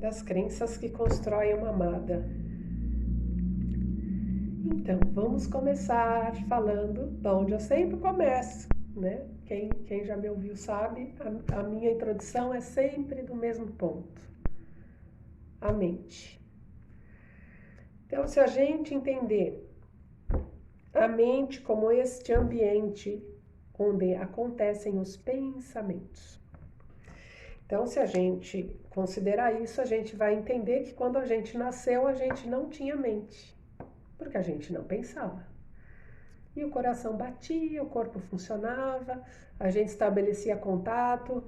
das crenças que constroem uma amada. Então, vamos começar falando de onde eu sempre começo, né? Quem já me ouviu sabe, a minha introdução é sempre do mesmo ponto, a mente. Então, se a gente entender a mente como este ambiente onde acontecem os pensamentos. Então, se a gente considerar isso, a gente vai entender que quando a gente nasceu, a gente não tinha mente, porque a gente não pensava. E o coração batia, o corpo funcionava, a gente estabelecia contato,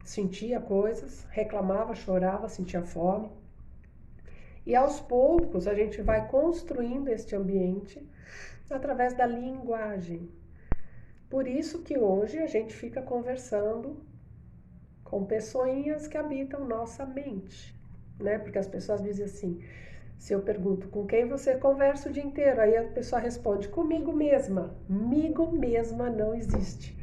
sentia coisas, reclamava, chorava, sentia fome. E aos poucos a gente vai construindo este ambiente através da linguagem. Por isso que hoje a gente fica conversando com pessoinhas que habitam nossa mente, né? Porque as pessoas dizem assim, se eu pergunto com quem você conversa o dia inteiro, aí a pessoa responde, comigo mesma. Migo mesma não existe.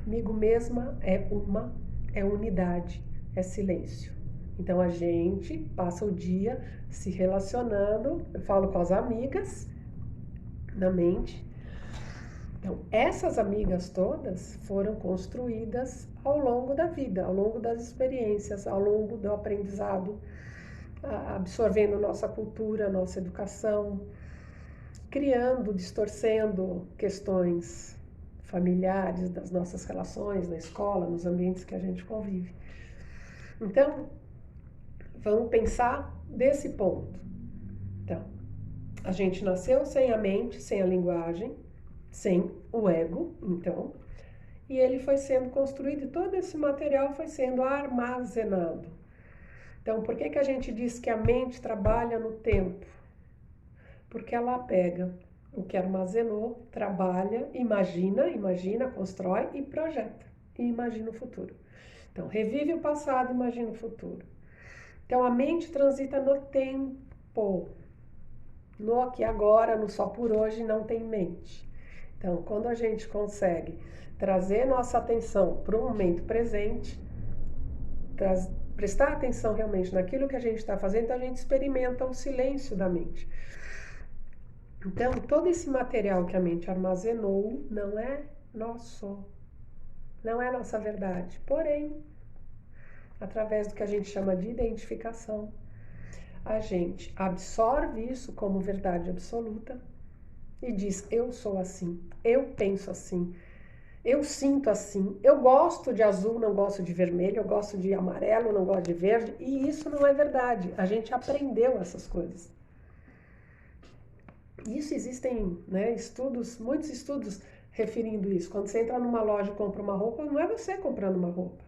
Migo mesma é unidade, é silêncio. Então a gente passa o dia se relacionando, eu falo com as amigas na mente. Então, essas amigas todas foram construídas ao longo da vida, ao longo das experiências, ao longo do aprendizado, absorvendo nossa cultura, nossa educação, criando, distorcendo questões familiares das nossas relações na escola, nos ambientes que a gente convive. Então, vamos pensar desse ponto. Então, a gente nasceu sem a mente, sem a linguagem, sem o ego, então, e ele foi sendo construído e todo esse material foi sendo armazenado. Então, por que a gente diz que a mente trabalha no tempo? Porque ela pega o que armazenou, trabalha, imagina, constrói e projeta. E imagina o futuro. Então, revive o passado, imagina o futuro. Então, a mente transita no tempo. No aqui e agora, no só por hoje, não tem mente. Então, quando a gente consegue trazer nossa atenção para o momento presente, prestar atenção realmente naquilo que a gente está fazendo, a gente experimenta o silêncio da mente. Então, todo esse material que a mente armazenou não é nosso, não é nossa verdade. Porém, através do que a gente chama de identificação, a gente absorve isso como verdade absoluta e diz, eu sou assim, eu penso assim, eu sinto assim, eu gosto de azul, não gosto de vermelho, eu gosto de amarelo, não gosto de verde, e isso não é verdade, a gente aprendeu essas coisas. Isso existem, né, estudos, muitos estudos referindo isso. Quando você entra numa loja e compra uma roupa, não é você comprando uma roupa,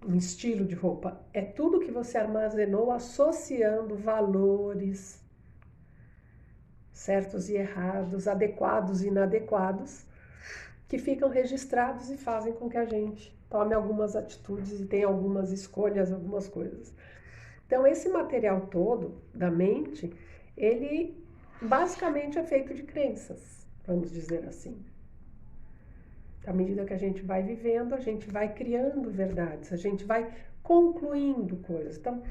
um estilo de roupa, é tudo que você armazenou associando valores, certos e errados, adequados e inadequados, que ficam registrados e fazem com que a gente tome algumas atitudes e tenha algumas escolhas, algumas coisas. Então, esse material todo da mente, ele basicamente é feito de crenças, vamos dizer assim. À medida que a gente vai vivendo, a gente vai criando verdades, a gente vai concluindo coisas. Então,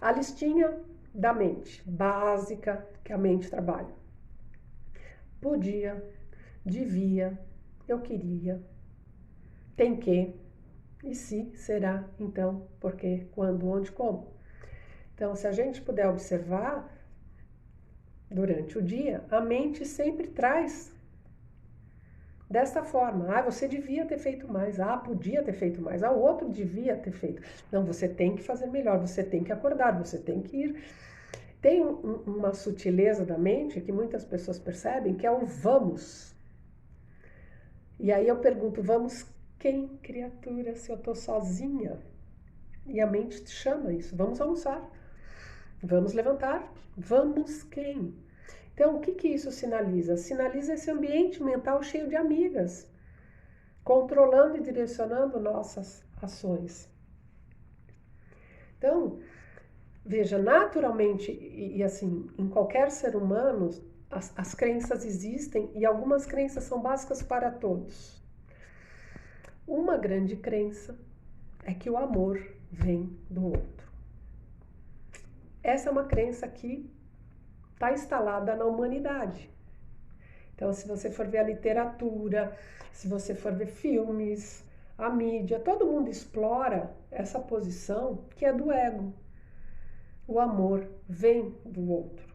a listinha da mente, básica, que a mente trabalha. Podia, devia, eu queria, tem que, e se, será, então, porque, quando, onde, como. Então, se a gente puder observar, durante o dia, a mente sempre traz dessa forma. Ah, você devia ter feito mais. Ah, podia ter feito mais. Ah, o outro devia ter feito. Não, você tem que fazer melhor, você tem que acordar, você tem que ir. Tem uma sutileza da mente que muitas pessoas percebem, que é o vamos. E aí eu pergunto, vamos quem, criatura, se eu tô sozinha? E a mente chama isso, vamos almoçar, vamos levantar, vamos quem? Então, o que isso sinaliza? Sinaliza esse ambiente mental cheio de amigas, controlando e direcionando nossas ações. Então, veja, naturalmente, e assim, em qualquer ser humano, as crenças existem e algumas crenças são básicas para todos. Uma grande crença é que o amor vem do outro. essa é uma crença que está instalada na humanidade. Então, se você for ver a literatura, se você for ver filmes, a mídia, todo mundo explora essa posição que é do ego. O amor vem do outro.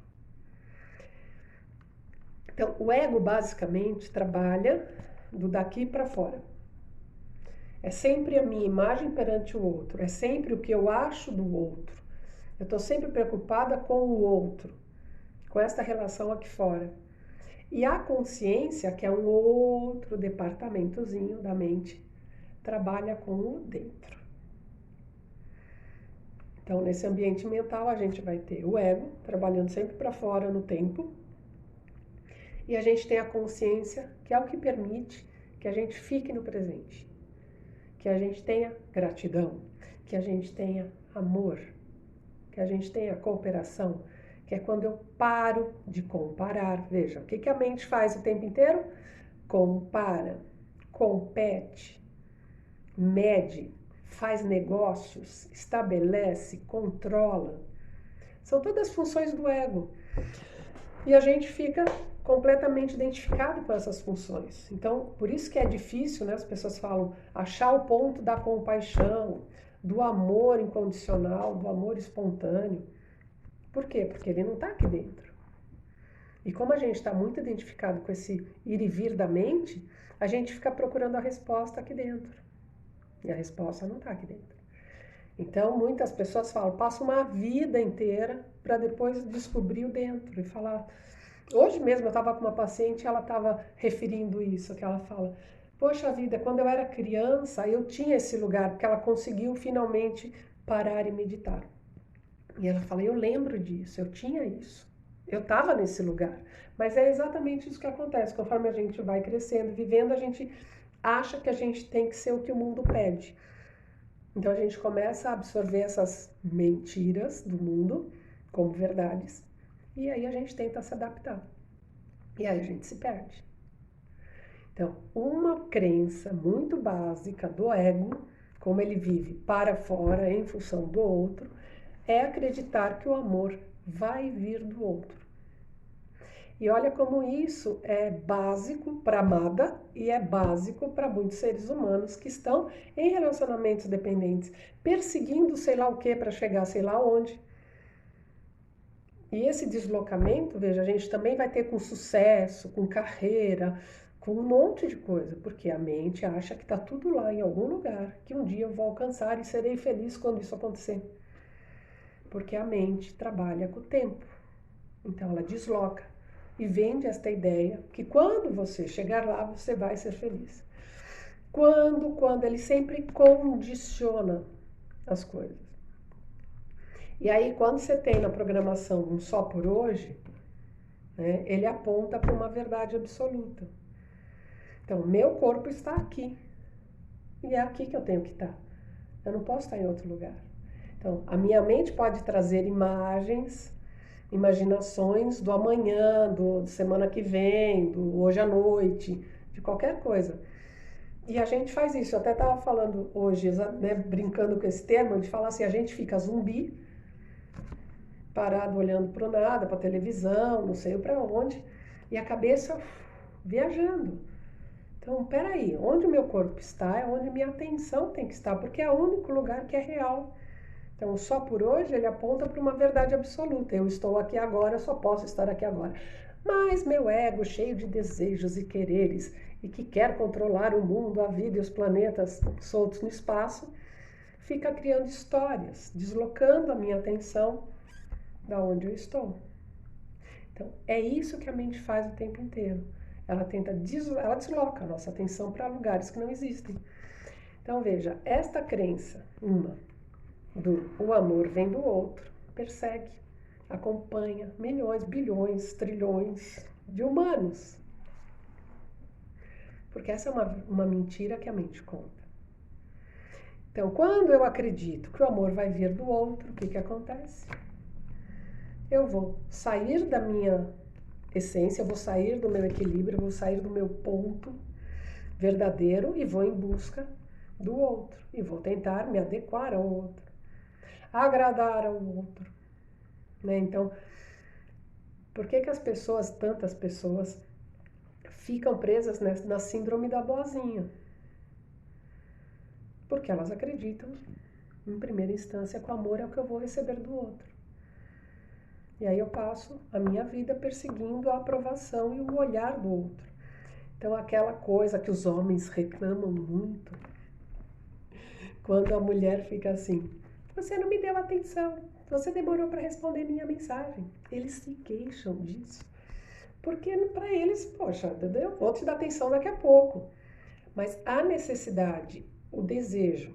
Então, o ego basicamente trabalha do daqui para fora. É sempre a minha imagem perante o outro, é sempre o que eu acho do outro. Eu estou sempre preocupada com o outro, com esta relação aqui fora. E a consciência, que é um outro departamentozinho da mente, trabalha com o dentro. Então, nesse ambiente mental, a gente vai ter o ego, trabalhando sempre para fora no tempo, e a gente tem a consciência, que é o que permite que a gente fique no presente, que a gente tenha gratidão, que a gente tenha amor, que a gente tenha cooperação, que é quando eu paro de comparar. Veja, o que a mente faz o tempo inteiro? Compara, compete, mede, faz negócios, estabelece, controla. São todas funções do ego. E a gente fica completamente identificado com essas funções. Então, por isso que é difícil, né? As pessoas falam, achar o ponto da compaixão, do amor incondicional, do amor espontâneo. Por quê? Porque ele não está aqui dentro. E como a gente está muito identificado com esse ir e vir da mente, a gente fica procurando a resposta aqui dentro. E a resposta não está aqui dentro. Então, muitas pessoas falam, passa uma vida inteira para depois descobrir o dentro e falar. Hoje mesmo eu estava com uma paciente e ela estava referindo isso, que ela fala, poxa vida, quando eu era criança eu tinha esse lugar, porque ela conseguiu finalmente parar e meditar. E ela fala, eu lembro disso, eu tinha isso, eu estava nesse lugar. Mas é exatamente isso que acontece, conforme a gente vai crescendo, vivendo, a gente acha que a gente tem que ser o que o mundo pede. Então a gente começa a absorver essas mentiras do mundo como verdades. E aí a gente tenta se adaptar. E aí a gente se perde. Então, uma crença muito básica do ego, como ele vive para fora em função do outro, é acreditar que o amor vai vir do outro. E olha como isso é básico para a amada e é básico para muitos seres humanos que estão em relacionamentos dependentes, perseguindo sei lá o que para chegar sei lá onde. E esse deslocamento, veja, a gente também vai ter com sucesso, com carreira, com um monte de coisa, porque a mente acha que está tudo lá em algum lugar, que um dia eu vou alcançar e serei feliz quando isso acontecer. Porque a mente trabalha com o tempo. Então ela desloca e vende esta ideia que quando você chegar lá, você vai ser feliz. Quando ele sempre condiciona as coisas. E aí, quando você tem na programação um só por hoje, né, ele aponta para uma verdade absoluta. Então, meu corpo está aqui. E é aqui que eu tenho que estar. Eu não posso estar em outro lugar. Então, a minha mente pode trazer imagens, imaginações do amanhã, do semana que vem, do hoje à noite, de qualquer coisa. E a gente faz isso. Eu até estava falando hoje, né, brincando com esse termo, de falar assim, a gente fica zumbi, parado olhando para o nada, para a televisão, não sei para onde, e a cabeça viajando. Então, peraí, onde o meu corpo está é onde minha atenção tem que estar, porque é o único lugar que é real. Então, só por hoje ele aponta para uma verdade absoluta. Eu estou aqui agora, eu só posso estar aqui agora. Mas meu ego, cheio de desejos e quereres, e que quer controlar o mundo, a vida e os planetas soltos no espaço, fica criando histórias, deslocando a minha atenção da onde eu estou. Então, é isso que a mente faz o tempo inteiro. Ela desloca a nossa atenção para lugares que não existem. Então, veja, esta crença, o amor vem do outro, persegue, acompanha milhões, bilhões, trilhões de humanos. Porque essa é uma mentira que a mente conta. Então, quando eu acredito que o amor vai vir do outro, o que acontece? Eu vou sair da minha essência, eu vou sair do meu equilíbrio, eu vou sair do meu ponto verdadeiro e vou em busca do outro. E vou tentar me adequar ao outro, agradar ao outro. né? Então, por que que as pessoas, tantas pessoas, ficam presas na síndrome da boazinha? Porque elas acreditam, em primeira instância, que o amor é o que eu vou receber do outro. E aí eu passo a minha vida perseguindo a aprovação e o olhar do outro. Então, aquela coisa que os homens reclamam muito, quando a mulher fica assim, você não me deu atenção, você demorou para responder minha mensagem. Eles se queixam disso. Porque para eles, poxa, eu vou te dar atenção daqui a pouco. Mas a necessidade, o desejo,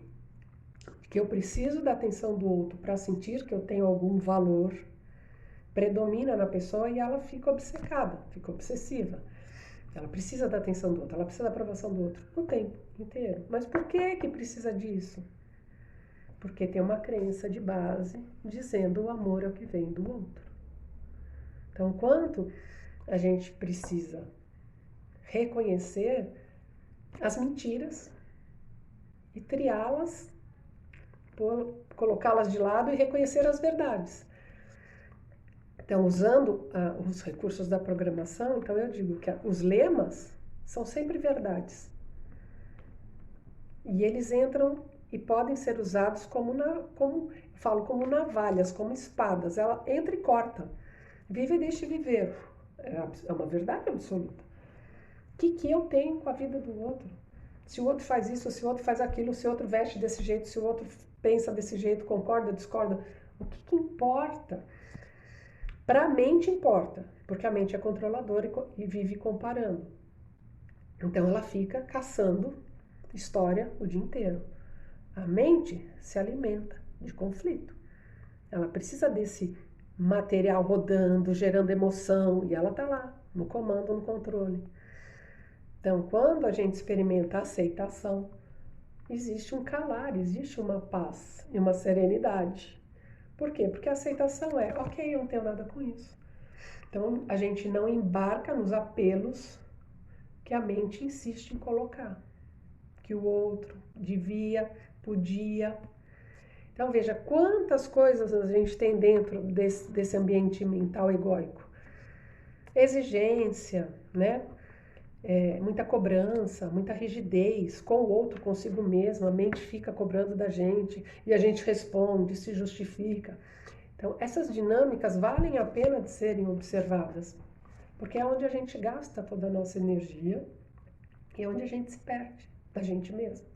que eu preciso da atenção do outro para sentir que eu tenho algum valor, predomina na pessoa e ela fica obcecada, fica obsessiva. Ela precisa da atenção do outro, ela precisa da aprovação do outro o tempo inteiro. Mas por que que precisa disso? Porque tem uma crença de base dizendo o amor é o que vem do outro. Então, quanto a gente precisa reconhecer as mentiras e triá-las, colocá-las de lado e reconhecer as verdades. Então, usando os recursos da programação, então eu digo que os lemas são sempre verdades. E eles entram e podem ser usados como navalhas, como espadas. Ela entra e corta. Vive e deixe viver. É uma verdade absoluta. O que eu tenho com a vida do outro? Se o outro faz isso, se o outro faz aquilo, se o outro veste desse jeito, se o outro pensa desse jeito, concorda, discorda, o que importa? Para a mente importa, porque a mente é controladora e vive comparando. Então ela fica caçando história o dia inteiro. A mente se alimenta de conflito. Ela precisa desse material rodando, gerando emoção, e ela está lá, no comando, no controle. Então, quando a gente experimenta a aceitação, existe um calar, existe uma paz e uma serenidade. Por quê? Porque a aceitação é, ok, eu não tenho nada com isso. Então, a gente não embarca nos apelos que a mente insiste em colocar. Que o outro devia, podia. Então, veja quantas coisas a gente tem dentro desse ambiente mental egóico. Exigência, né? Muita cobrança, muita rigidez com o outro, consigo mesmo. A mente fica cobrando da gente e a gente responde, se justifica. Então, essas dinâmicas valem a pena de serem observadas, porque é onde a gente gasta toda a nossa energia e é onde a gente se perde da gente mesmo.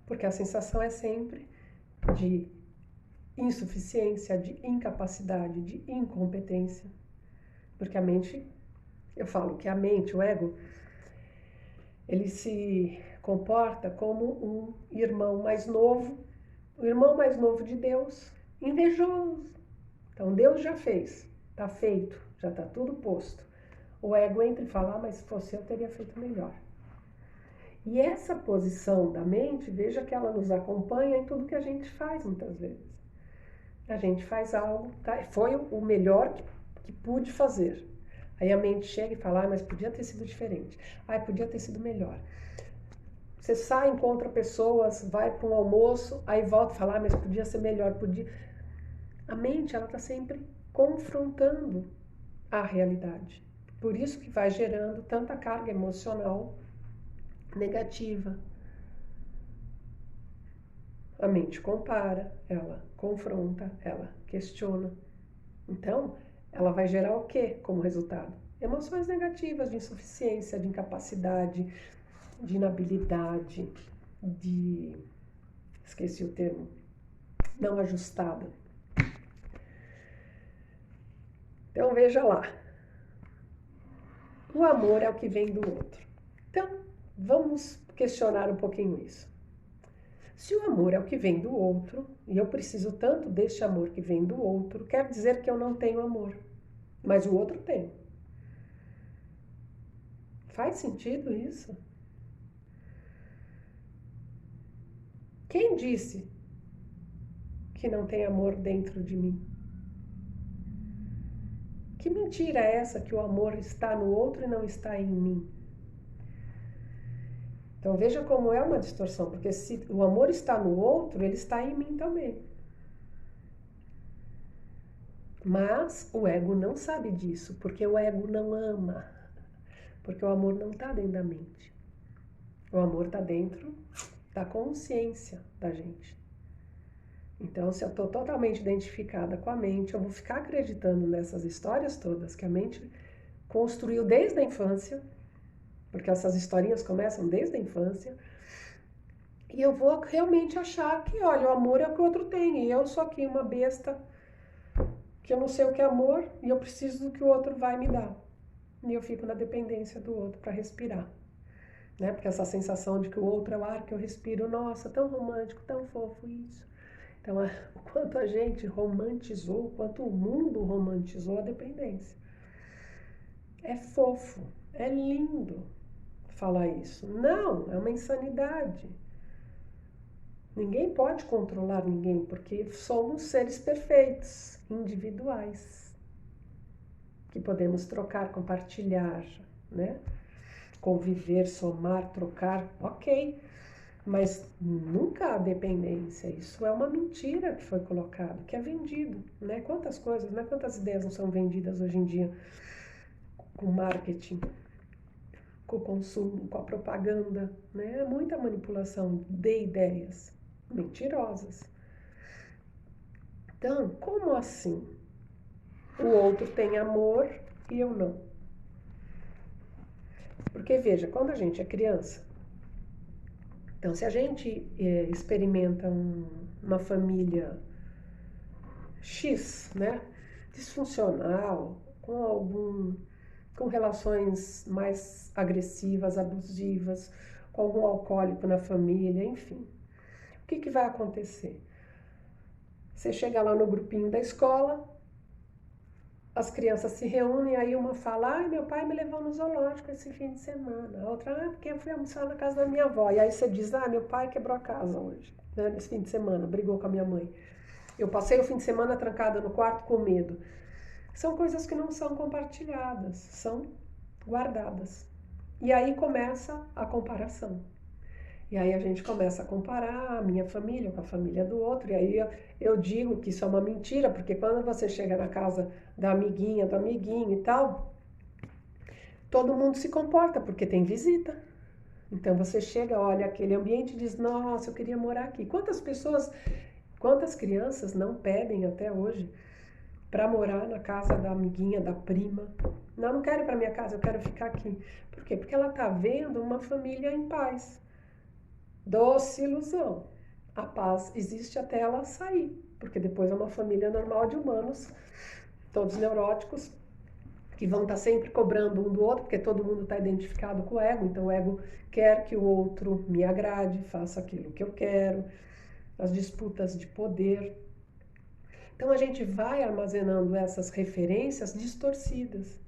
Porque a sensação é sempre de insuficiência, de incapacidade, de incompetência. Porque a mente, eu falo que a mente, o ego, ele se comporta como um irmão mais novo, o irmão mais novo de Deus, invejoso. Então Deus já fez, está feito, já está tudo posto. O ego entra e fala, mas se fosse eu teria feito melhor. E essa posição da mente, veja que ela nos acompanha em tudo que a gente faz muitas vezes. A gente faz algo, tá? Foi o melhor que pude fazer. Aí a mente chega e fala, mas podia ter sido diferente. Podia ter sido melhor. Você sai, encontra pessoas, vai para um almoço, aí volta e fala, mas podia ser melhor, podia... A mente, ela está sempre confrontando a realidade. Por isso que vai gerando tanta carga emocional negativa. A mente compara, ela confronta, ela questiona. Então, ela vai gerar o quê como resultado? Emoções negativas de insuficiência, de incapacidade, de inabilidade, de... esqueci o termo. Não ajustada. Então, veja lá. O amor é o que vem do outro. Então, vamos questionar um pouquinho isso. Se o amor é o que vem do outro, e eu preciso tanto deste amor que vem do outro, quer dizer que eu não tenho amor, mas o outro tem. Faz sentido isso? Quem disse que não tem amor dentro de mim? Que mentira é essa que o amor está no outro e não está em mim? Então veja como é uma distorção, porque se o amor está no outro, ele está em mim também. Mas o ego não sabe disso, porque o ego não ama, porque o amor não está dentro da mente. O amor está dentro da consciência da gente. Então, se eu estou totalmente identificada com a mente, eu vou ficar acreditando nessas histórias todas que a mente construiu desde a infância, porque essas historinhas começam desde a infância, e eu vou realmente achar que, olha, o amor é o que o outro tem, e eu sou aqui uma besta, que eu não sei o que é amor, e eu preciso do que o outro vai me dar. E eu fico na dependência do outro para respirar. Né? Porque essa sensação de que o outro é o ar que eu respiro, nossa, tão romântico, tão fofo isso. Então, o quanto a gente romantizou, o quanto o mundo romantizou a dependência. É fofo, é lindo falar isso. Não, é uma insanidade. Ninguém pode controlar ninguém, porque somos seres perfeitos, individuais, que podemos trocar, compartilhar, né? Conviver, somar, trocar, ok. Mas nunca há dependência. Isso é uma mentira que foi colocado, que é vendido, né? Quantas coisas, né? Quantas ideias não são vendidas hoje em dia com marketing, com o consumo, com a propaganda, né? Muita manipulação de ideias mentirosas. Então, como assim? O outro tem amor e eu não. Porque veja, quando a gente é criança, então se a gente experimenta uma família X, né, disfuncional, com relações mais agressivas, abusivas, com algum alcoólico na família, enfim. O que vai acontecer? Você chega lá no grupinho da escola, as crianças se reúnem, aí uma fala, ai, meu pai me levou no zoológico esse fim de semana. A outra, porque eu fui almoçar na casa da minha avó. E aí você diz, meu pai quebrou a casa hoje, né, nesse fim de semana, brigou com a minha mãe. Eu passei o fim de semana trancada no quarto com medo. São coisas que não são compartilhadas, são guardadas. E aí começa a comparação. E aí a gente começa a comparar a minha família com a família do outro. E aí eu digo que isso é uma mentira, porque quando você chega na casa da amiguinha, do amiguinho e tal, todo mundo se comporta, porque tem visita. Então você chega, olha aquele ambiente e diz, nossa, eu queria morar aqui. Quantas crianças não pedem até hoje para morar na casa da amiguinha, da prima? Não quero ir para minha casa, eu quero ficar aqui. Por quê? Porque ela está vendo uma família em paz. Doce ilusão. A paz existe até ela sair, porque depois é uma família normal de humanos, todos neuróticos, que vão estar sempre cobrando um do outro, porque todo mundo está identificado com o ego, então o ego quer que o outro me agrade, faça aquilo que eu quero, as disputas de poder. Então a gente vai armazenando essas referências distorcidas.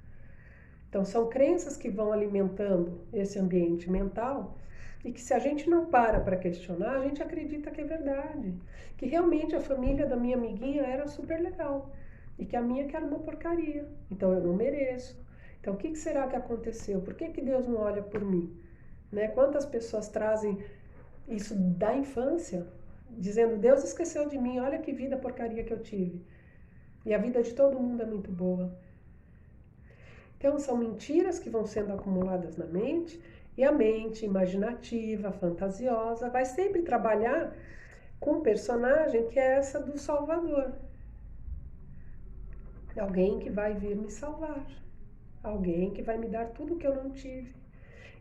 Então são crenças que vão alimentando esse ambiente mental e que se a gente não para questionar, a gente acredita que é verdade. Que realmente a família da minha amiguinha era super legal e que a minha que era uma porcaria. Então eu não mereço. Então o que será que aconteceu? Por que Deus não olha por mim? Né? Quantas pessoas trazem isso da infância, dizendo, Deus esqueceu de mim, olha que vida porcaria que eu tive. E a vida de todo mundo é muito boa. Então são mentiras que vão sendo acumuladas na mente, e a mente imaginativa, fantasiosa, vai sempre trabalhar com um personagem que é essa do Salvador. Alguém que vai vir me salvar. Alguém que vai me dar tudo que eu não tive.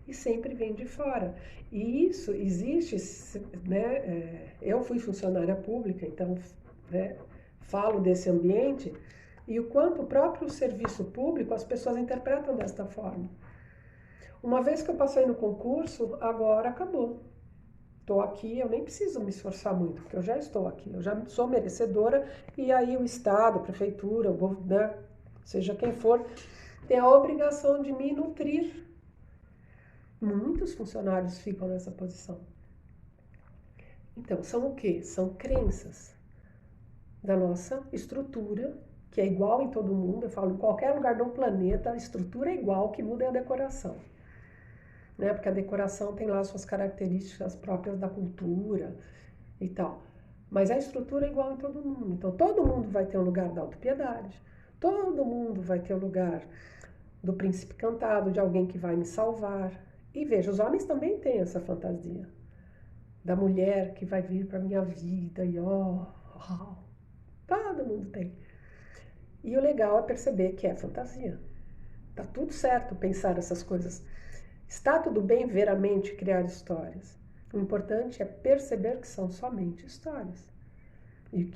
E sempre vem de fora. E isso existe, né? Eu fui funcionária pública, então, né, falo desse ambiente e o quanto o próprio serviço público as pessoas interpretam desta forma. Uma vez que eu passei no concurso, agora acabou. Estou aqui, eu nem preciso me esforçar muito, porque eu já estou aqui, eu já sou merecedora e aí o Estado, a Prefeitura, né, seja quem for, tem a obrigação de me nutrir. Muitos funcionários ficam nessa posição. Então, são o quê? São crenças da nossa estrutura, que é igual em todo mundo. Eu falo, em qualquer lugar do planeta, a estrutura é igual, o que muda é a decoração. Né? Porque a decoração tem lá suas características próprias da cultura e tal. Mas a estrutura é igual em todo mundo. Então, todo mundo vai ter um lugar da autopiedade, todo mundo vai ter um lugar do príncipe cantado, de alguém que vai me salvar. E veja, os homens também têm essa fantasia da mulher que vai vir para minha vida e todo mundo tem. E o legal é perceber que é fantasia. Tá tudo certo pensar essas coisas. Está tudo bem ver a mente criar histórias. O importante é perceber que são somente histórias.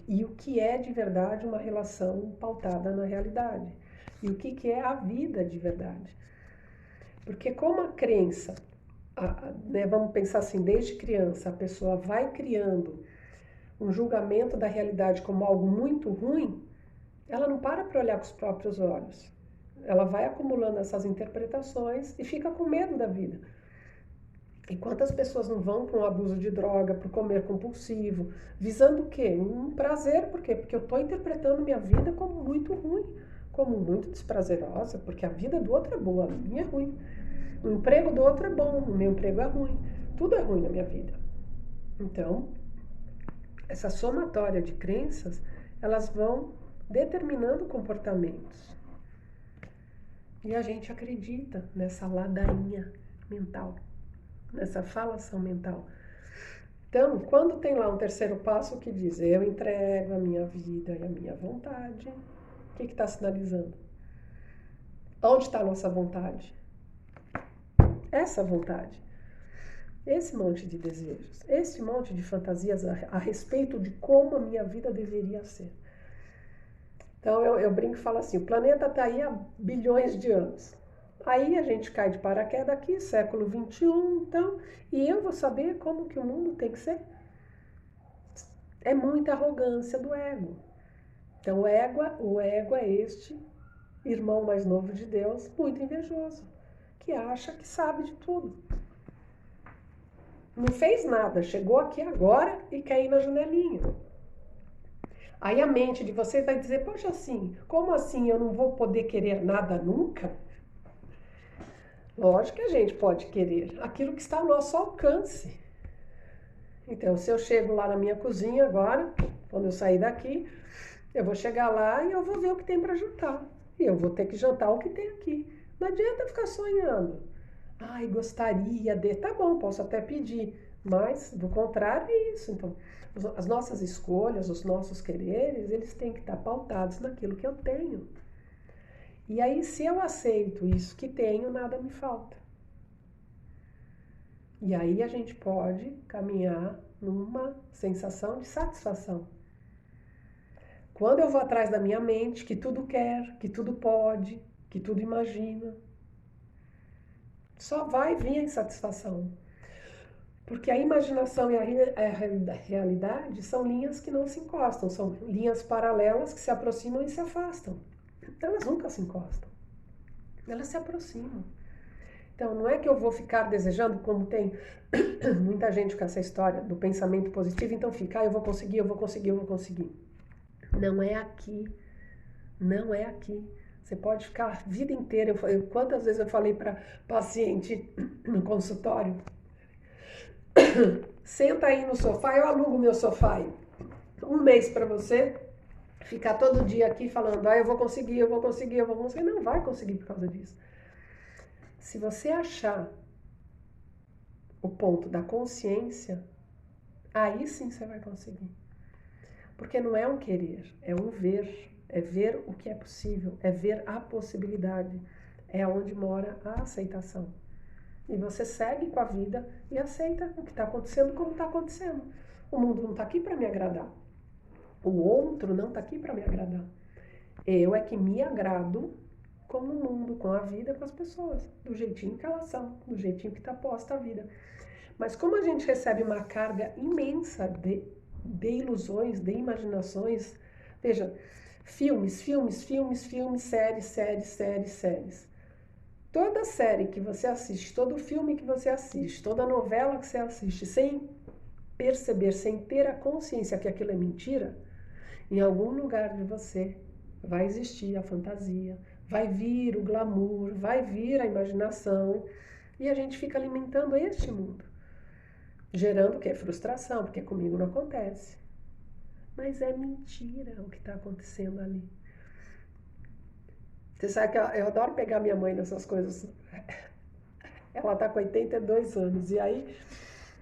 E o que é de verdade uma relação pautada na realidade. E o que é a vida de verdade. Porque como a crença, né, vamos pensar assim, desde criança a pessoa vai criando um julgamento da realidade como algo muito ruim, ela não para olhar com os próprios olhos. Ela vai acumulando essas interpretações e fica com medo da vida. E quantas pessoas não vão para um abuso de droga, para o comer compulsivo, visando o quê? Um prazer, por quê? Porque eu estou interpretando minha vida como muito ruim, como muito desprazerosa, porque a vida do outro é boa, a minha é ruim. O emprego do outro é bom, o meu emprego é ruim. Tudo é ruim na minha vida. Então, essa somatória de crenças, elas vão determinando comportamentos. E a gente acredita nessa ladainha mental, nessa falação mental. Então, quando tem lá um terceiro passo que diz, eu entrego a minha vida e a minha vontade, o que está sinalizando? Onde está a nossa vontade? Essa vontade. Esse monte de desejos, esse monte de fantasias a respeito de como a minha vida deveria ser. Então eu brinco e falo assim, o planeta está aí há bilhões de anos. Aí a gente cai de paraquedas aqui, século XXI, então, e eu vou saber como que o mundo tem que ser? É muita arrogância do ego. Então o ego é este irmão mais novo de Deus, muito invejoso, que acha que sabe de tudo. Não fez nada, chegou aqui agora e quer ir na janelinha. Aí a mente de vocês vai dizer, poxa, assim, como assim eu não vou poder querer nada nunca? Lógico que a gente pode querer aquilo que está ao nosso alcance. Então, se eu chego lá na minha cozinha agora, quando eu sair daqui, eu vou chegar lá e eu vou ver o que tem para jantar. E eu vou ter que jantar o que tem aqui. Não adianta ficar sonhando. Ai, gostaria de... Tá bom, posso até pedir. Mas, do contrário, é isso. Então, as nossas escolhas, os nossos quereres, eles têm que estar pautados naquilo que eu tenho. E aí, se eu aceito isso que tenho, nada me falta. E aí a gente pode caminhar numa sensação de satisfação. Quando eu vou atrás da minha mente, que tudo quer, que tudo pode, que tudo imagina, só vai vir a insatisfação. Porque a imaginação e a realidade são linhas que não se encostam, são linhas paralelas que se aproximam e se afastam. Elas nunca se encostam, elas se aproximam. Então, não é que eu vou ficar desejando, como tem muita gente com essa história do pensamento positivo, então fica, eu vou conseguir, eu vou conseguir, eu vou conseguir. Não é aqui, não é aqui. Você pode ficar a vida inteira, quantas vezes eu falei para paciente no consultório, senta aí no sofá, eu alugo meu sofá aí. Um mês para você ficar todo dia aqui falando, eu vou conseguir, eu vou conseguir, eu vou conseguir. Não vai conseguir por causa disso. Se você achar o ponto da consciência, aí sim você vai conseguir. Porque não é um querer, é um ver. É ver o que é possível, é ver a possibilidade. É onde mora a aceitação. E você segue com a vida e aceita o que está acontecendo como está acontecendo. O mundo não está aqui para me agradar. O outro não está aqui para me agradar. Eu é que me agrado com o mundo, com a vida, com as pessoas. Do jeitinho que elas são, do jeitinho que está posta a vida. Mas como a gente recebe uma carga imensa de ilusões, de imaginações, veja, filmes, séries. Toda série que você assiste, todo filme que você assiste, toda novela que você assiste, sem perceber, sem ter a consciência que aquilo é mentira, em algum lugar de você vai existir a fantasia, vai vir o glamour, vai vir a imaginação, e a gente fica alimentando este mundo, gerando o quê? Frustração, porque comigo não acontece. Mas é mentira o que está acontecendo ali. Você sabe que eu adoro pegar minha mãe nessas coisas. Ela tá com 82 anos e aí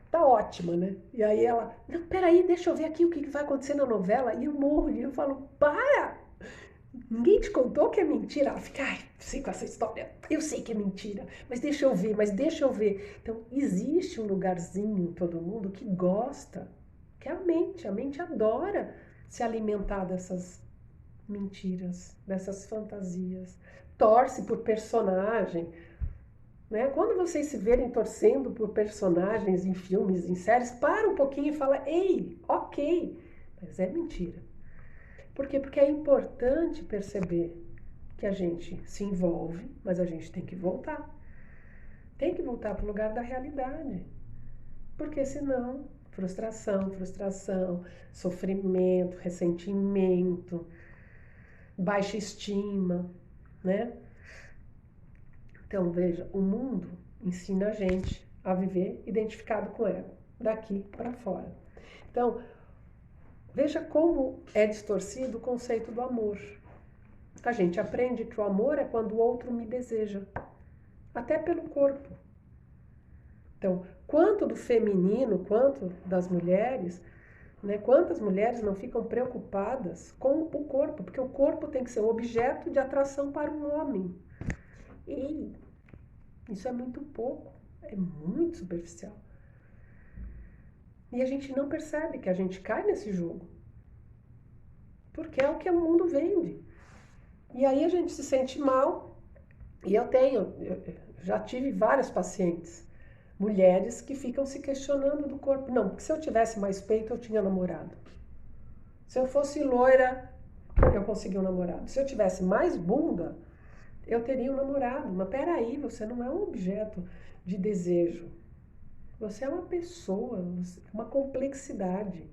tá ótima, né? E aí ela, não, peraí, deixa eu ver aqui o que vai acontecer na novela. E eu morro, e eu falo, para! Ninguém te contou que é mentira? Ela fica, ai, sei com essa história, eu sei que é mentira, mas deixa eu ver, mas deixa eu ver. Então, existe um lugarzinho em todo mundo que gosta, que é a mente adora se alimentar dessas mentiras, dessas fantasias. Torce por personagem, né? Quando vocês se verem torcendo por personagens em filmes, em séries, para um pouquinho e fala, ei, ok, mas é mentira. Por quê? Porque é importante perceber que a gente se envolve, mas a gente tem que voltar. Tem que voltar para o lugar da realidade. Porque senão, frustração, sofrimento, ressentimento, baixa estima, né? Então, veja, o mundo ensina a gente a viver identificado com o ego, daqui para fora. Então, veja como é distorcido o conceito do amor. A gente aprende que o amor é quando o outro me deseja, até pelo corpo. Então, quanto do feminino, quanto das mulheres, né? Quantas mulheres não ficam preocupadas com o corpo, porque o corpo tem que ser um objeto de atração para um homem. E isso é muito pouco, é muito superficial. E a gente não percebe que a gente cai nesse jogo, porque é o que o mundo vende. E aí a gente se sente mal, e eu já tive várias pacientes, mulheres que ficam se questionando do corpo. Não, porque se eu tivesse mais peito, eu tinha namorado. Se eu fosse loira, eu conseguia um namorado. Se eu tivesse mais bunda, eu teria um namorado. Mas peraí, você não é um objeto de desejo. Você é uma pessoa, uma complexidade.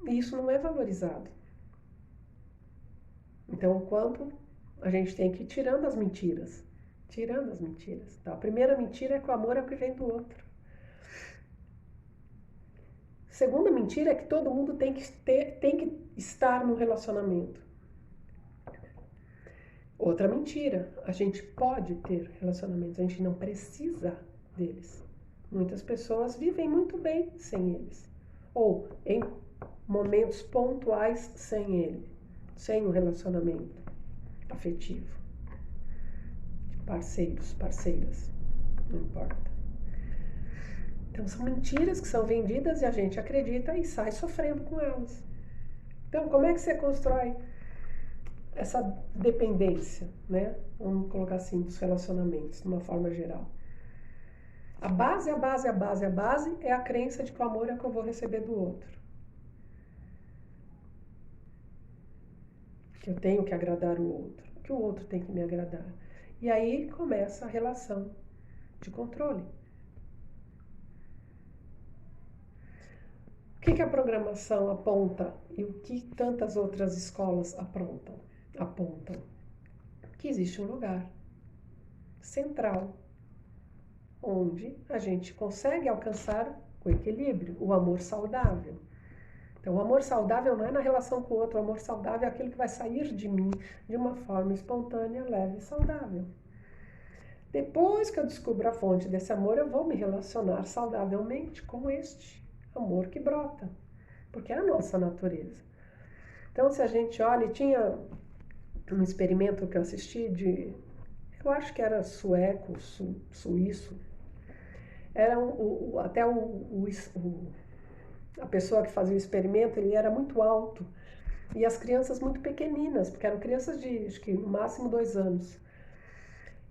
E isso não é valorizado. Então, o quanto a gente tem que ir tirando as mentiras. Tirando as mentiras. Então, a primeira mentira é que o amor é o que vem do outro. Segunda mentira é que todo mundo tem que estar no relacionamento. Outra mentira, a gente pode ter relacionamentos, a gente não precisa deles. Muitas pessoas vivem muito bem sem eles. Ou em momentos pontuais sem ele, sem um relacionamento afetivo. Parceiros, parceiras, não importa. Então são mentiras que são vendidas e a gente acredita e sai sofrendo com elas. Então como é que você constrói essa dependência, né? Vamos colocar assim, dos relacionamentos, de uma forma geral. A base é a crença de que o amor é o que eu vou receber do outro. Que eu tenho que agradar o outro, que o outro tem que me agradar. E aí começa a relação de controle. O que a programação aponta e o que tantas outras escolas apontam? Que existe um lugar central onde a gente consegue alcançar o equilíbrio, o amor saudável. Então, o amor saudável não é na relação com o outro, o amor saudável é aquilo que vai sair de mim de uma forma espontânea, leve e saudável. Depois que eu descubro a fonte desse amor, eu vou me relacionar saudavelmente com este amor que brota, porque é a nossa natureza. Então, se a gente olha, tinha um experimento que eu assisti eu acho que era sueco, suíço, era a pessoa que fazia o experimento, ele era muito alto e as crianças muito pequeninas, porque eram crianças de, acho que no máximo 2 anos.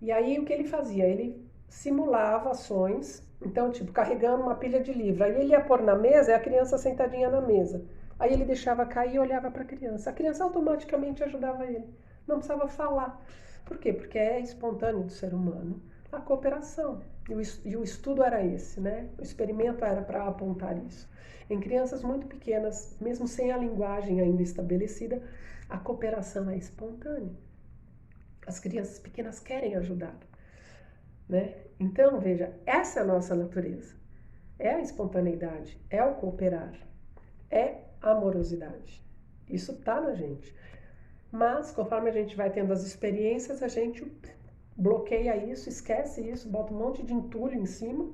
E aí o que ele fazia? Ele simulava ações, então tipo, carregando uma pilha de livro, aí ele ia pôr na mesa e a criança sentadinha na mesa. Aí ele deixava cair e olhava para a criança automaticamente ajudava ele, não precisava falar. Por quê? Porque é espontâneo do ser humano a cooperação. E o estudo era esse, né? O experimento era para apontar isso. Em crianças muito pequenas, mesmo sem a linguagem ainda estabelecida, a cooperação é espontânea. As crianças pequenas querem ajudar, né? Então, veja, essa é a nossa natureza. É a espontaneidade, é o cooperar, é amorosidade. Isso tá na gente. Mas, conforme a gente vai tendo as experiências, a gente bloqueia isso, esquece isso, bota um monte de entulho em cima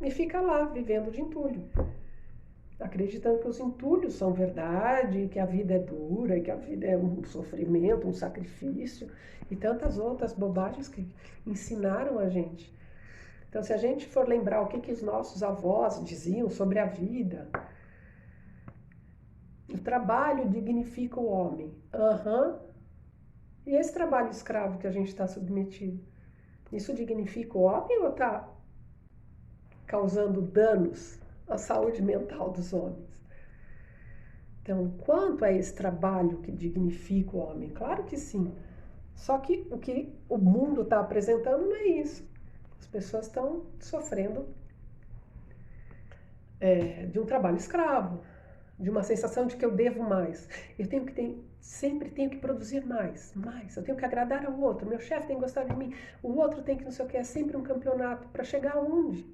e fica lá, vivendo de entulho. Acreditando que os entulhos são verdade, que a vida é dura, que a vida é um sofrimento, um sacrifício e tantas outras bobagens que ensinaram a gente. Então, se a gente for lembrar o que os nossos avós diziam sobre a vida, o trabalho dignifica o homem. E esse trabalho escravo que a gente está submetido, isso dignifica o homem ou está causando danos à saúde mental dos homens? Então, quanto é esse trabalho que dignifica o homem? Claro que sim. Só que o que o mundo está apresentando não é isso. As pessoas estão sofrendo de um trabalho escravo, de uma sensação de que eu devo mais. Eu sempre tenho que produzir mais. Eu tenho que agradar ao outro. Meu chefe tem que gostar de mim. O outro tem que não sei o que. É sempre um campeonato para chegar aonde?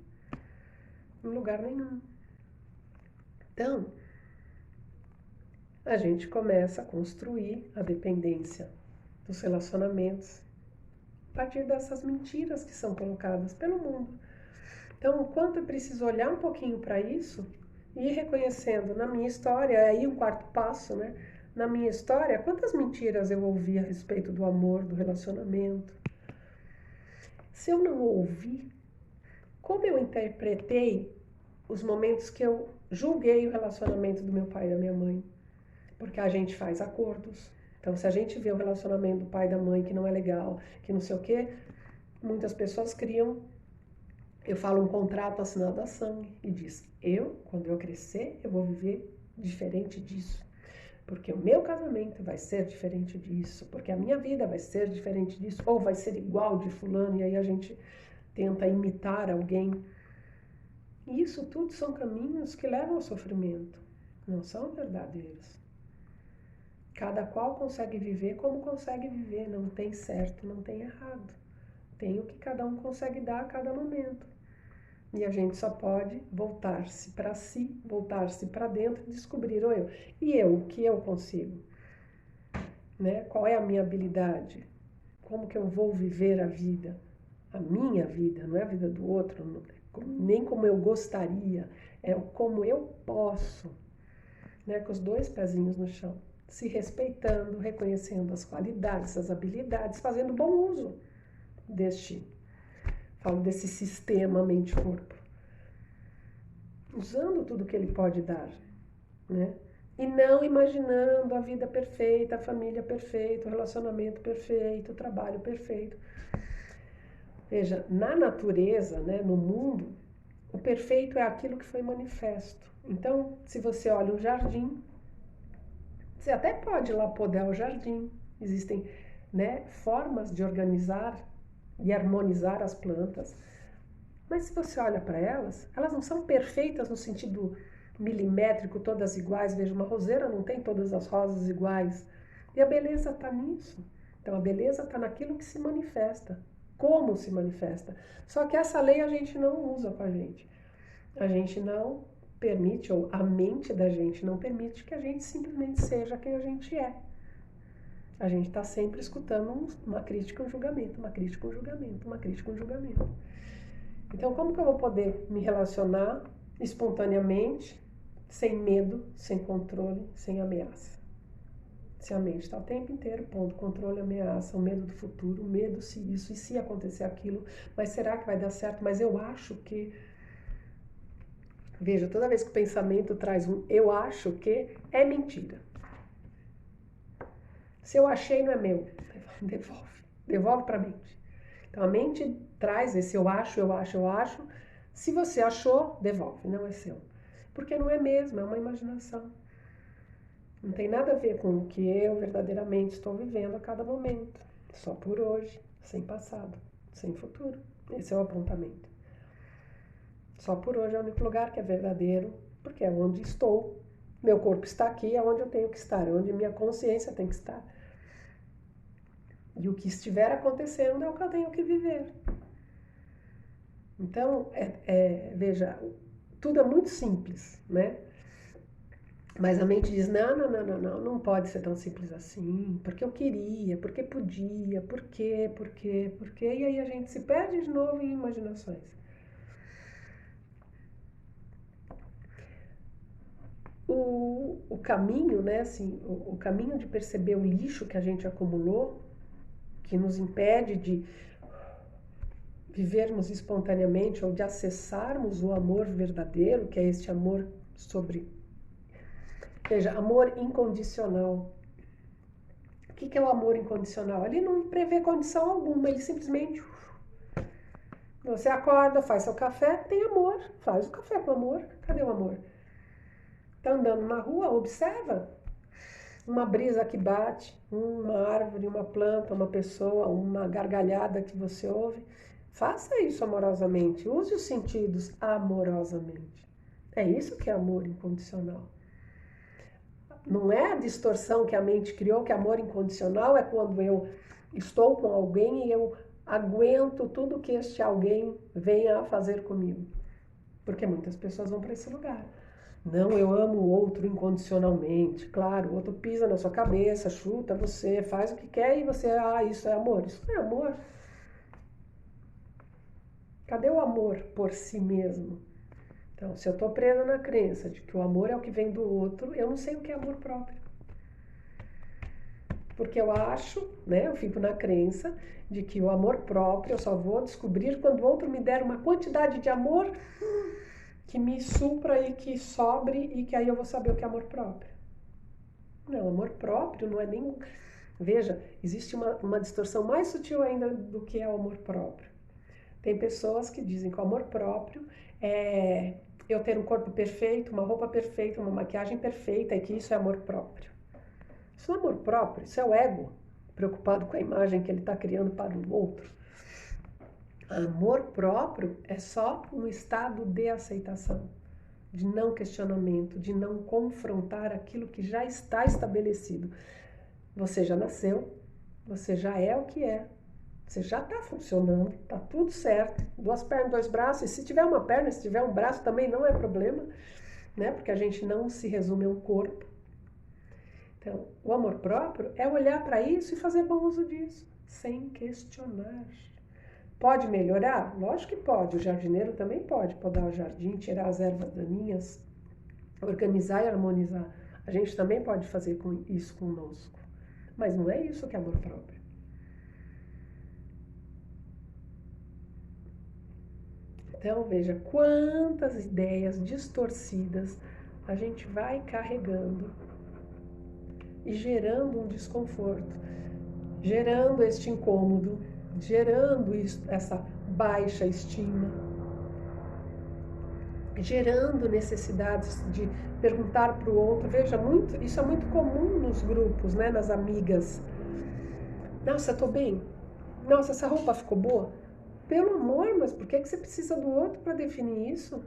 Em lugar nenhum. Então, a gente começa a construir a dependência dos relacionamentos a partir dessas mentiras que são colocadas pelo mundo. Então, o quanto eu preciso olhar um pouquinho para isso e ir reconhecendo na minha história, aí o quarto passo, né? Na minha história, quantas mentiras eu ouvi a respeito do amor, do relacionamento. Se eu não ouvi, como eu interpretei os momentos que eu julguei o relacionamento do meu pai e da minha mãe? Porque a gente faz acordos. Então, se a gente vê o relacionamento do pai e da mãe que não é legal, que não sei o quê, muitas pessoas criam, eu falo, um contrato assinado a sangue e diz, quando eu crescer, eu vou viver diferente disso. Porque o meu casamento vai ser diferente disso, porque a minha vida vai ser diferente disso, ou vai ser igual de fulano, e aí a gente tenta imitar alguém. E isso tudo são caminhos que levam ao sofrimento, não são verdadeiros. Cada qual consegue viver como consegue viver, não tem certo, não tem errado. Tem o que cada um consegue dar a cada momento. E a gente só pode voltar-se para si, voltar-se para dentro e descobrir o que eu consigo? Né? Qual é a minha habilidade? Como que eu vou viver a vida? A minha vida, não é a vida do outro, nem como eu gostaria, é como eu posso, né? Com os dois pezinhos no chão. Se respeitando, reconhecendo as qualidades, as habilidades, fazendo bom uso desse sistema mente-corpo. Usando tudo que ele pode dar, né? E não imaginando a vida perfeita, a família perfeita, o relacionamento perfeito, o trabalho perfeito. Veja, na natureza, né, no mundo, o perfeito é aquilo que foi manifesto. Então, se você olha um jardim, você até pode ir lá podar o jardim. Existem, né, formas de organizar e harmonizar as plantas. Mas se você olha para elas não são perfeitas no sentido milimétrico, todas iguais. Veja, uma roseira não tem todas as rosas iguais. E a beleza está nisso. Então, a beleza está naquilo que se manifesta. Como se manifesta. Só que essa lei a gente não usa com a gente. A gente não permite, ou a mente da gente não permite que a gente simplesmente seja quem a gente é. A gente está sempre escutando uma crítica, um julgamento, uma crítica, um julgamento, uma crítica, um julgamento. Então, como que eu vou poder me relacionar espontaneamente, sem medo, sem controle, sem ameaça? Se a mente está o tempo inteiro, ponto, controle, ameaça, o medo do futuro, o medo se isso, e se acontecer aquilo, mas será que vai dar certo? Mas eu acho que... Veja, toda vez que o pensamento traz um eu acho que, é mentira. Se eu achei, não é meu. Devolve para a mente. Então, a mente traz esse eu acho. Se você achou, devolve, não é seu. Porque não é mesmo, é uma imaginação. Não tem nada a ver com o que eu verdadeiramente estou vivendo a cada momento. Só por hoje, sem passado, sem futuro. Esse é o apontamento. Só por hoje é o único lugar que é verdadeiro, porque é onde estou. Meu corpo está aqui, é onde eu tenho que estar, é onde minha consciência tem que estar. E o que estiver acontecendo é o que eu tenho que viver. Então, veja, tudo é muito simples, né? Mas a mente diz, não pode ser tão simples assim, porque eu queria, porque podia, por quê, e aí a gente se perde de novo em imaginações. O caminho, né, assim, o caminho de perceber o lixo que a gente acumulou, que nos impede de vivermos espontaneamente ou de acessarmos o amor verdadeiro, que é este amor sobre, veja, amor incondicional. O que é o amor incondicional? Ele não prevê condição alguma, ele simplesmente, você acorda, faz seu café, tem amor, faz o café com amor. Cadê o amor? Tá andando na rua, observa uma brisa que bate, uma árvore, uma planta, uma pessoa, uma gargalhada que você ouve. Faça isso amorosamente, use os sentidos amorosamente. É isso que é amor incondicional. Não é a distorção que a mente criou, que amor incondicional é quando eu estou com alguém e eu aguento tudo que este alguém venha a fazer comigo. Porque muitas pessoas vão para esse lugar. Não, eu amo o outro incondicionalmente. Claro, o outro pisa na sua cabeça, chuta você, faz o que quer e você, isso é amor. Isso não é amor. Cadê o amor por si mesmo? Então, se eu estou presa na crença de que o amor é o que vem do outro, eu não sei o que é amor próprio. Porque eu acho, né, eu fico na crença de que o amor próprio eu só vou descobrir quando o outro me der uma quantidade de amor que me supra e que sobre e que aí eu vou saber o que é amor próprio. Não, amor próprio não é nem... Veja, existe uma distorção mais sutil ainda do que é o amor próprio. Tem pessoas que dizem que o amor próprio é eu ter um corpo perfeito, uma roupa perfeita, uma maquiagem perfeita e que isso é amor próprio. Isso não é amor próprio, isso é o ego preocupado com a imagem que ele está criando para o outro. Amor próprio é só um estado de aceitação, de não questionamento, de não confrontar aquilo que já está estabelecido. Você já nasceu, você já é o que é, você já está funcionando, está tudo certo, 2 pernas, 2 braços, e se tiver uma perna, se tiver um braço também não é problema, né? Porque a gente não se resume a um corpo. Então, o amor próprio é olhar para isso e fazer bom uso disso, sem questionar. Pode melhorar? Lógico que pode. O jardineiro também pode podar o jardim, tirar as ervas daninhas, organizar e harmonizar. A gente também pode fazer isso conosco. Mas não é isso que é amor próprio. Então, veja quantas ideias distorcidas a gente vai carregando e gerando um desconforto, gerando este incômodo, gerando essa baixa estima, gerando necessidades de perguntar para o outro. Veja, isso é muito comum nos grupos, né, nas amigas. Nossa, tô bem. Nossa, essa roupa ficou boa. Pelo amor, mas por que você precisa do outro para definir isso?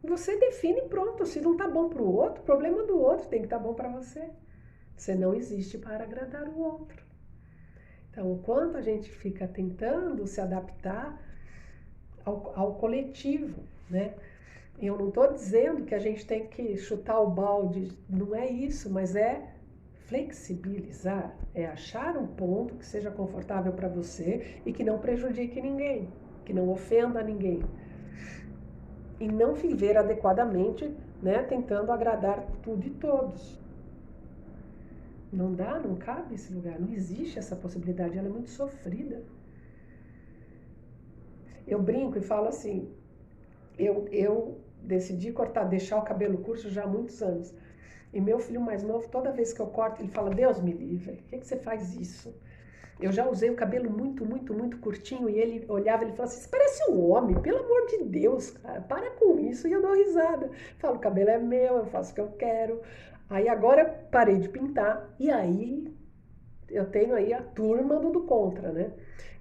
Você define pronto. Se não tá bom para o outro, problema do outro, tem que estar bom para você. Você não existe para agradar o outro. Então, o quanto a gente fica tentando se adaptar ao coletivo, né? Eu não estou dizendo que a gente tem que chutar o balde, não é isso, mas é flexibilizar, é achar um ponto que seja confortável para você e que não prejudique ninguém, que não ofenda ninguém. E não viver adequadamente, né, tentando agradar tudo e todos. Não dá, não cabe esse lugar, não existe essa possibilidade, ela é muito sofrida. Eu brinco e falo assim, eu decidi deixar o cabelo curto já há muitos anos. E meu filho mais novo, toda vez que eu corto, ele fala, Deus me livre, por que você faz isso? Eu já usei o cabelo muito, muito, muito curtinho e ele olhava e ele falava assim, você parece um homem, pelo amor de Deus, cara, para com isso. E eu dou risada. Falo, o cabelo é meu, eu faço o que eu quero. Aí agora eu parei de pintar e aí eu tenho aí a turma do contra, né?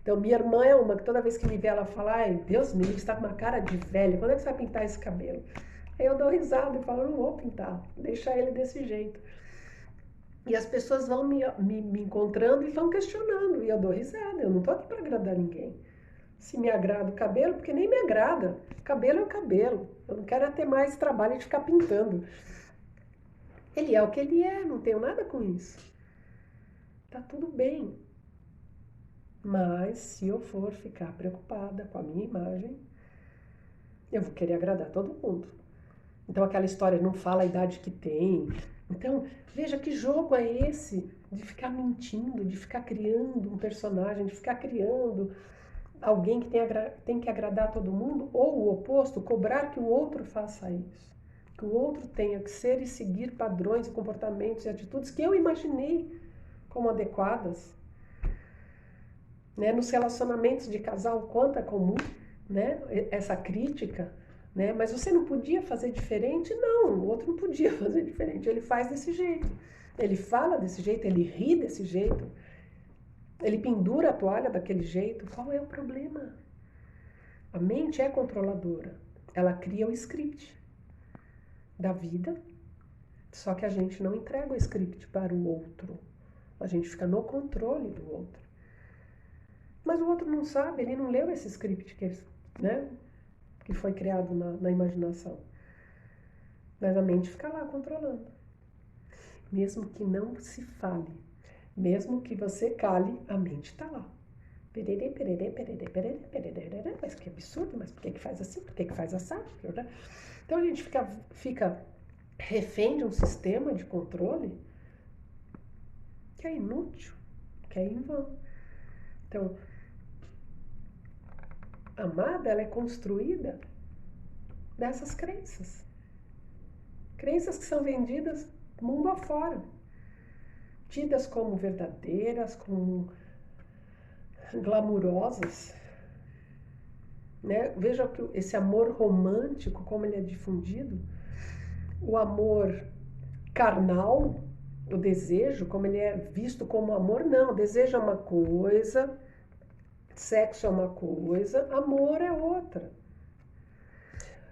Então minha irmã é uma que toda vez que me vê ela fala, ai, Deus me livre, você tá com uma cara de velha, quando é que você vai pintar esse cabelo? Aí eu dou risada e falo, eu não vou pintar, deixar ele desse jeito. E as pessoas vão me encontrando e vão questionando, e eu dou risada, eu não tô aqui para agradar ninguém. se me agrada o cabelo, porque nem me agrada. Cabelo é o cabelo. Eu não quero ter mais trabalho de ficar pintando. Ele é o que ele é, não tenho nada com isso. Tá tudo bem. Mas se eu for ficar preocupada com a minha imagem, eu vou querer agradar todo mundo. Então aquela história não fala a idade que tem. Então, veja que jogo é esse de ficar mentindo, de ficar criando um personagem, de ficar criando alguém que tem que agradar todo mundo, ou o oposto, cobrar que o outro faça isso. Que o outro tenha que ser e seguir padrões, comportamentos e atitudes que eu imaginei como adequadas. Né? Nos relacionamentos de casal, quanto é comum, né? Essa crítica, né? Mas você não podia fazer diferente? Não, o outro não podia fazer diferente. Ele faz desse jeito, ele fala desse jeito, ele ri desse jeito, ele pendura a toalha daquele jeito. Qual é o problema? A mente é controladora, ela cria o script da vida, só que a gente não entrega o script para o outro, a gente fica no controle do outro. Mas o outro não sabe, ele não leu esse script que foi criado na imaginação. Mas a mente fica lá controlando. Mesmo que não se fale, mesmo que você cale, a mente está lá. Pererê, pererê, pererê, pererê, pererê, mas que absurdo, mas por que faz assim, por que faz assim? Então a gente fica refém de um sistema de controle que é inútil, que é em vão. Então, a amada, ela é construída dessas crenças. Crenças que são vendidas mundo afora. Tidas como verdadeiras, como glamourosas. Né? Veja que esse amor romântico, como ele é difundido. O amor carnal, o desejo, como ele é visto como amor. Não, o desejo é uma coisa, sexo é uma coisa, amor é outra.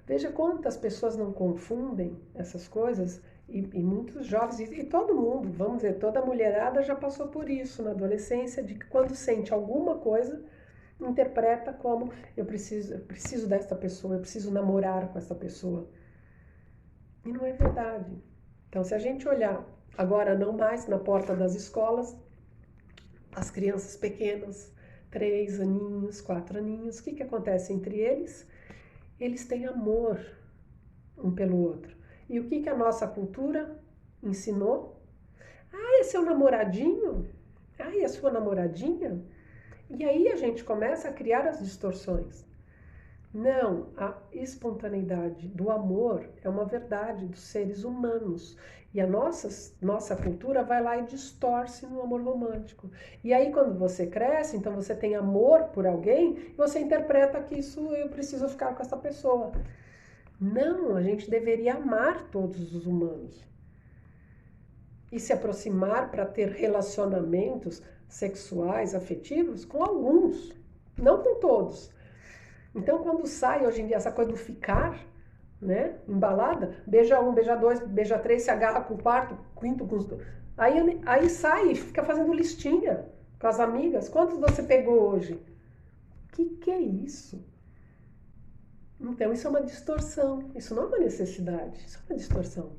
Veja quantas pessoas não confundem essas coisas e muitos jovens, e todo mundo, vamos dizer, toda mulherada já passou por isso na adolescência, de que quando sente alguma coisa, interpreta como eu preciso dessa pessoa, eu preciso namorar com essa pessoa. E não é verdade. Então, se a gente olhar agora não mais na porta das escolas, as crianças pequenas, 3 aninhos, 4 aninhos, o que acontece entre eles? Eles têm amor um pelo outro. E o que a nossa cultura ensinou? Ah, é seu namoradinho? Ah, é sua namoradinha? E aí a gente começa a criar as distorções. Não, a espontaneidade do amor é uma verdade dos seres humanos. E a nossa cultura vai lá e distorce no amor romântico. E aí quando você cresce, então você tem amor por alguém, você interpreta que isso eu preciso ficar com essa pessoa. Não, a gente deveria amar todos os humanos. E se aproximar para ter relacionamentos sexuais, afetivos com alguns, não com todos. Então, quando sai hoje em dia essa coisa do ficar, né, embalada, beija 1, beija 2, beija 3, se agarra com o quarto, quinto, com os dois. Aí sai e fica fazendo listinha com as amigas. Quantos você pegou hoje? Que é isso? Então, isso é uma distorção. Isso não é uma necessidade, isso é uma distorção.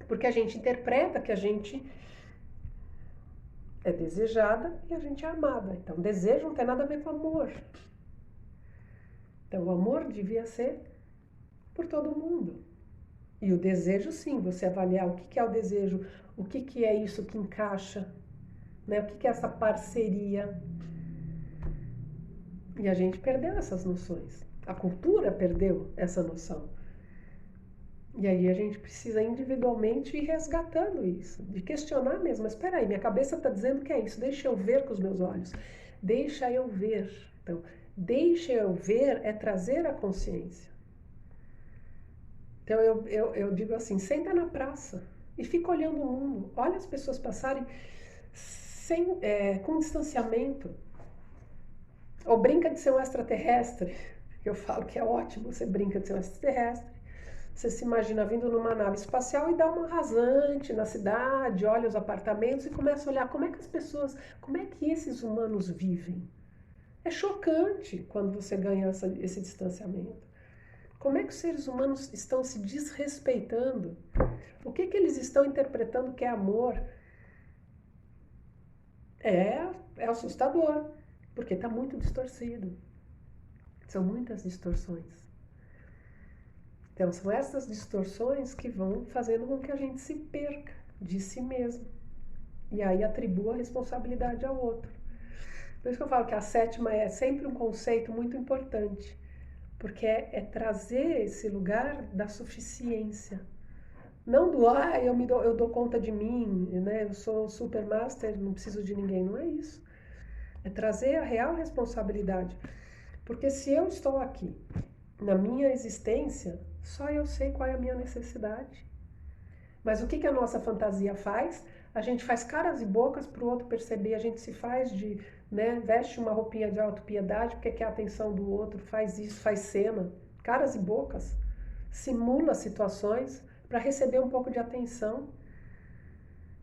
Porque a gente interpreta que a gente é desejada e a gente é amada. Então, desejo não tem nada a ver com amor. Então, o amor devia ser por todo mundo. E o desejo, sim, você avaliar o que é o desejo, o que é isso que encaixa, né? O que é essa parceria. E a gente perdeu essas noções. A cultura perdeu essa noção. E aí a gente precisa individualmente ir resgatando isso, de questionar mesmo. Mas espera aí, minha cabeça está dizendo que é isso, deixa eu ver com os meus olhos. Deixa eu ver. Então, deixa eu ver é trazer a consciência. Então eu digo assim, senta na praça e fica olhando o mundo. Olha as pessoas passarem com distanciamento. Ou brinca de ser um extraterrestre. Eu falo que é ótimo, você brinca de ser um extraterrestre. Você se imagina vindo numa nave espacial e dá uma rasante na cidade, olha os apartamentos e começa a olhar como é que as pessoas, como é que esses humanos vivem. É chocante quando você ganha esse distanciamento. Como é que os seres humanos estão se desrespeitando? O que eles estão interpretando que é amor? É assustador, porque está muito distorcido. São muitas distorções. Então, são essas distorções que vão fazendo com que a gente se perca de si mesmo. E aí atribua a responsabilidade ao outro. Por isso que eu falo que a sétima é sempre um conceito muito importante, porque é trazer esse lugar da suficiência. Não do, eu dou conta de mim, né? Eu sou super master, não preciso de ninguém. Não é isso. É trazer a real responsabilidade. Porque se eu estou aqui, na minha existência, só eu sei qual é a minha necessidade. Mas o que a nossa fantasia faz? A gente faz caras e bocas para o outro perceber, a gente se faz de, né, veste uma roupinha de autopiedade porque quer a atenção do outro, faz isso, faz cena, caras e bocas, simula situações para receber um pouco de atenção.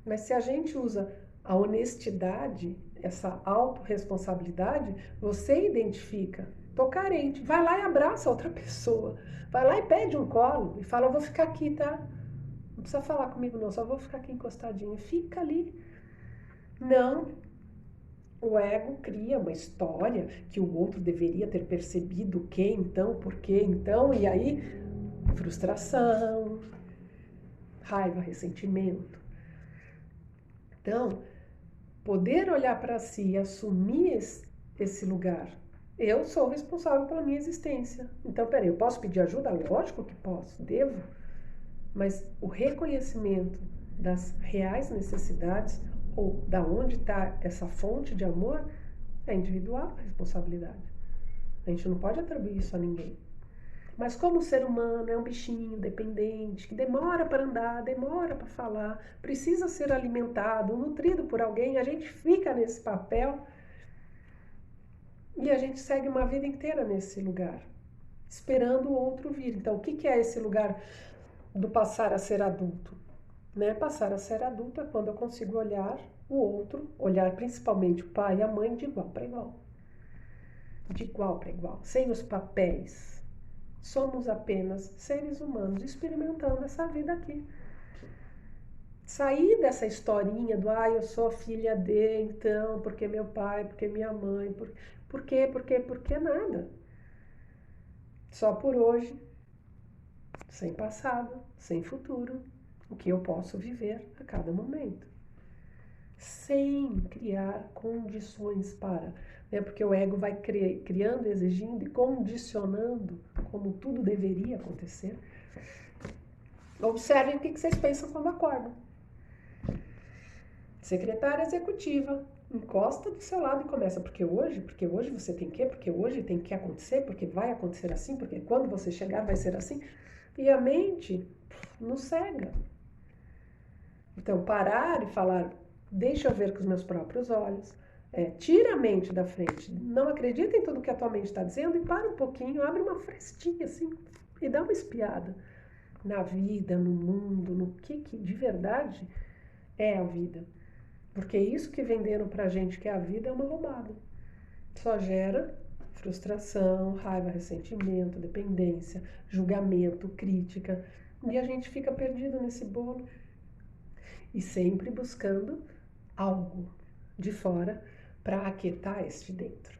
Mas se a gente usa a honestidade, essa autorresponsabilidade, você identifica, tô carente, vai lá e abraça outra pessoa, vai lá e pede um colo e fala, eu vou ficar aqui, tá? Não precisa falar comigo não, só vou ficar aqui encostadinho. Fica ali. Não. O ego cria uma história que o outro deveria ter percebido o que então, por que então, e aí frustração, raiva, ressentimento. Então, poder olhar para si e assumir esse lugar. Eu sou responsável pela minha existência. Então, peraí, eu posso pedir ajuda? Lógico que posso, devo. Mas o reconhecimento das reais necessidades ou da onde está essa fonte de amor é individual a responsabilidade. A gente não pode atribuir isso a ninguém. Mas como o ser humano é um bichinho dependente, que demora para andar, demora para falar, precisa ser alimentado, nutrido por alguém, a gente fica nesse papel e a gente segue uma vida inteira nesse lugar, esperando o outro vir. Então, o que é esse lugar do passar a ser adulto? Né? Passar a ser adulto é quando eu consigo olhar o outro, olhar principalmente o pai e a mãe de igual para igual. De igual para igual, sem os papéis. Somos apenas seres humanos experimentando essa vida aqui. Sair dessa historinha do eu sou filha de, então, porque meu pai, porque minha mãe, por quê, nada. Só por hoje, sem passado, sem futuro, o que eu posso viver a cada momento. Sem criar condições para, né? Porque o ego vai criando, exigindo e condicionando como tudo deveria acontecer. Observem o que vocês pensam quando acordam. Secretária executiva, encosta do seu lado e começa, porque hoje você tem que, porque hoje tem que acontecer, porque vai acontecer assim, porque quando você chegar vai ser assim. E a mente nos cega. Então, parar e falar, deixa eu ver com os meus próprios olhos, tira a mente da frente, não acredita em tudo que a tua mente está dizendo e para um pouquinho, abre uma frestinha assim e dá uma espiada na vida, no mundo, no que de verdade é a vida. Porque isso que venderam pra gente que é a vida é uma roubada. Só gera frustração, raiva, ressentimento, dependência, julgamento, crítica. E a gente fica perdido nesse bolo. E sempre buscando algo de fora para aquietar este dentro.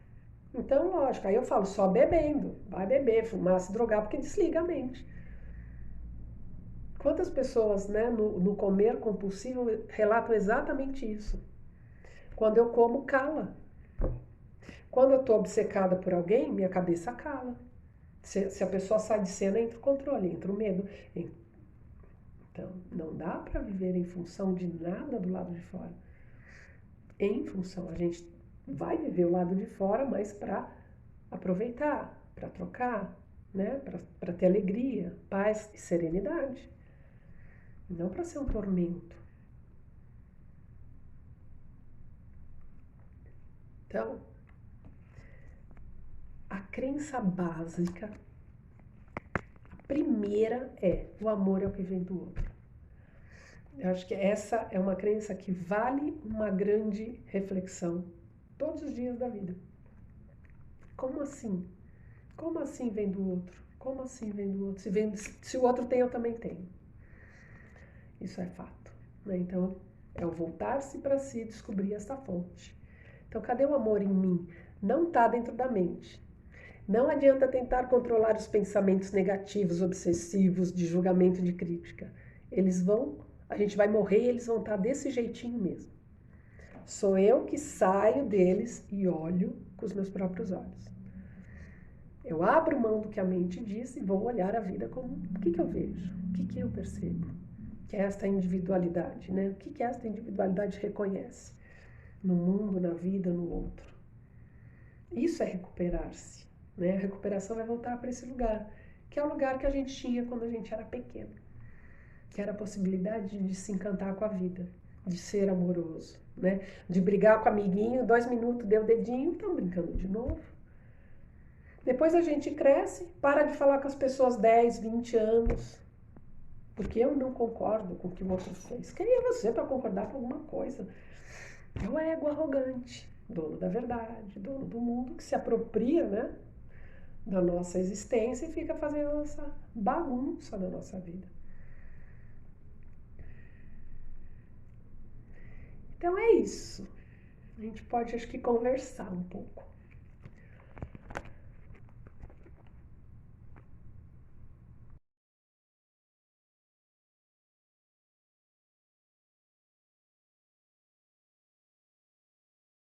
Então, lógico, aí eu falo só bebendo. Vai beber, fumar, se drogar, porque desliga a mente. Quantas pessoas, né, no comer compulsivo relatam exatamente isso? Quando eu como, cala. Quando eu estou obcecada por alguém, minha cabeça cala. Se a pessoa sai de cena, entra o controle, entra o medo. Então, não dá para viver em função de nada do lado de fora. Em função, a gente vai viver o lado de fora, mas para aproveitar, para trocar, né? Para ter alegria, paz e serenidade. Não para ser um tormento. Então, a crença básica, a primeira é: o amor é o que vem do outro. Eu acho que essa é uma crença que vale uma grande reflexão todos os dias da vida. Como assim? Como assim vem do outro? Como assim vem do outro? Se o outro tem, eu também tenho. Isso é fato, né? Então, é o voltar-se para si e descobrir essa fonte. Então, cadê o amor em mim? Não está dentro da mente. Não adianta tentar controlar os pensamentos negativos, obsessivos, de julgamento, de crítica. A gente vai morrer e eles vão estar desse jeitinho mesmo. Sou eu que saio deles e olho com os meus próprios olhos. Eu abro mão do que a mente diz e vou olhar a vida como o que eu vejo, o que eu percebo. Que é esta individualidade, né? O que esta individualidade reconhece no mundo, na vida, no outro. Isso é recuperar-se, né? A recuperação vai voltar para esse lugar, que é o lugar que a gente tinha quando a gente era pequeno, que era a possibilidade de se encantar com a vida, de ser amoroso, né? De brigar com o amiguinho, 2 minutos, deu dedinho, estão brincando de novo. Depois a gente cresce, para de falar com as pessoas 10, 20 anos, porque eu não concordo com o que o outro fez. Quem é você para concordar com alguma coisa? É o ego arrogante, dono da verdade, dono do mundo, que se apropria, né, da nossa existência e fica fazendo essa bagunça na nossa vida. Então é isso. A gente pode, acho que, conversar um pouco.